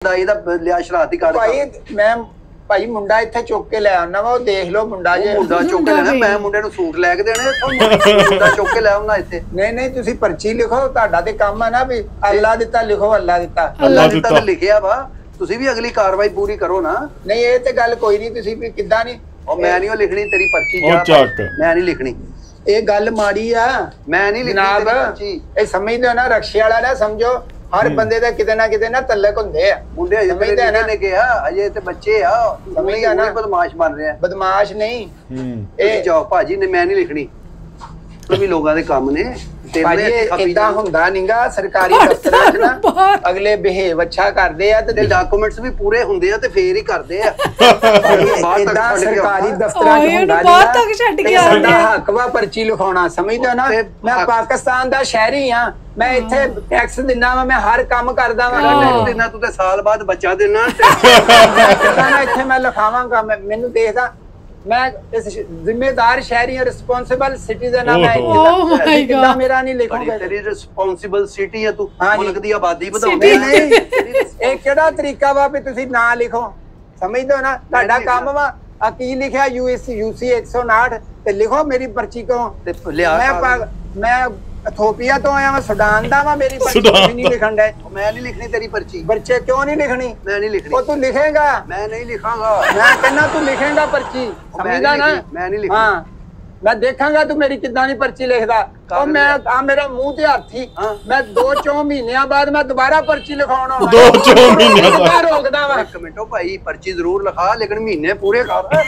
दाई दा लिया शरारती कार्ड भाई मैं भाई मुंडा इत्थे चुक के ले आना वा देख लो मुंडा जे मुंडा चुक के लेना मैं मुंडे नु सूट ले के देने मुंडा चुक के ले आउना इत्थे नहीं तुसी पर्ची लिखो ਤੁਹਾਡਾ ਤੇ ਕੰਮ ਹੈ ਨਾ ਵੀ ਅੱਲਾ ਦਿੱਤਾ ਲਿਖੋ ਅੱਲਾ ਦਿੱਤਾ ਤੇ ਲਿਖਿਆ ਵਾ ਤੁਸੀਂ ਵੀ ਅਗਲੀ ਕਾਰਵਾਈ ਪੂਰੀ ਕਰੋ ਨਾ ਨਹੀਂ ਇਹ ਤੇ ਗੱਲ ਕੋਈ ਨਹੀਂ ਤੁਸੀਂ ਵੀ ਕਿੱਦਾਂ ਨਹੀਂ ਉਹ ਮੈਂ ਨਹੀਂ ਉਹ ਲਿਖਣੀ ਤੇਰੀ ਪਰਚੀ ਜਾ ਮੈਂ ਨਹੀਂ ਲਿਖਣੀ ਇਹ ਗੱਲ ਮਾੜੀ ਆ ਮੈਂ ਨਹੀਂ ਲਿਖਣੀ ਤੇਰੀ ਪਰਚੀ ਇਹ ਸਮਝਦੇ ਹੋ ਨਾ ਰਕਸ਼ੇ ਵਾਲਾ ਨਾ ਸਮਝੋ हर बंदे दा किते ना तल्लक हुंदे आ मुंडे अजे समझदे ना ने कहा अजे ते बच्चे आ समझदा ना बदमाश बन रहे हैं बदमाश नहीं ए जाओ भाजी ने मैं नहीं लिखनी तो भी लोगां दे काम ने भाजी इदा हुंदा नहींगा सरकारी दफ्तरां च ना अगले बिहेव अच्छा करदे आ ते डॉक्यूमेंट्स भी पूरे हुंदे आ ते फेर ही करदे आ इदा सरकारी दफ्तरां च हुंदा बाहर तक छड्ड के आंदे आ हक वा पर्ची लिखाउणा समझदे हो ना मैं पाकिस्तान दा शहरी हां मैं इत्थे टैक्स दिना वा मैं हर काम करदा वा टैक्स दिना तू ते साल बाद बच्चा देना ना इत्थे मैं लिखावांगा मैनू देखदा मैं इस जिम्मेदार शहरी और रिस्पांसिबल सिटीजन मैं इतना मेरा नहीं लिखूंगा तेरी रिस्पांसिबल सिटी है तू मुल्क दी आबादी बढ़ाउंदी नहीं ਇਹ ਕਿਹੜਾ ਤਰੀਕਾ ਵਾ ਵੀ ਤੁਸੀਂ ਨਾਂ ਲਿਖੋ ਸਮਝਦੇ ਹੋ ਨਾ ਤੁਹਾਡਾ ਕੰਮ ਵਾ ਆ ਕੀ ਲਿਖਿਆ UC 159 ਤੇ ਲਿਖੋ ਮੇਰੀ ਪਰਚੀ ਕੋ ਤੇ ਲਿਆ ਮੈਂ ਇਥੋਪੀਆ ਤੋਂ ਆਇਆ ਮੈਂ ਸੁਡਾਨ ਦਾ ਵਾ ਮੇਰੀ ਪਰਚੀ ਨਹੀਂ ਲਿਖਣ ਦੇ ਮੈਂ ਨਹੀਂ ਲਿਖਣੀ ਤੇਰੀ ਪਰਚੀ ਬੱਚੇ ਕਿਉਂ ਨਹੀਂ ਲਿਖਣੀ ਮੈਂ ਨਹੀਂ ਲਿਖਣੀ ਉਹ ਤੂੰ ਲਿਖੇਗਾ ਮੈਂ ਨਹੀਂ ਲਿਖਾਂਗਾ ਮੈਂ ਕਹਿੰਦਾ ਤੂੰ ਲਿਖੇਗਾ ਪਰਚੀ ਸਮਝਦਾ ਨਾ ਮੈਂ ਨਹੀਂ ਲਿਖਣੀ ਹਾਂ मैं देखा तू मेरी किदा नहीं पर्ची लिखदा और मैं आ मेरा मुंह ते हाथी मैं 2-4 महीनों बाद मैं दोबारा पर्ची लिखाउणा 2-4 महीनों बाद रोकदा वा एक मिनट भाई पर्ची जरूर लिखा लेकिन महीने पूरे कर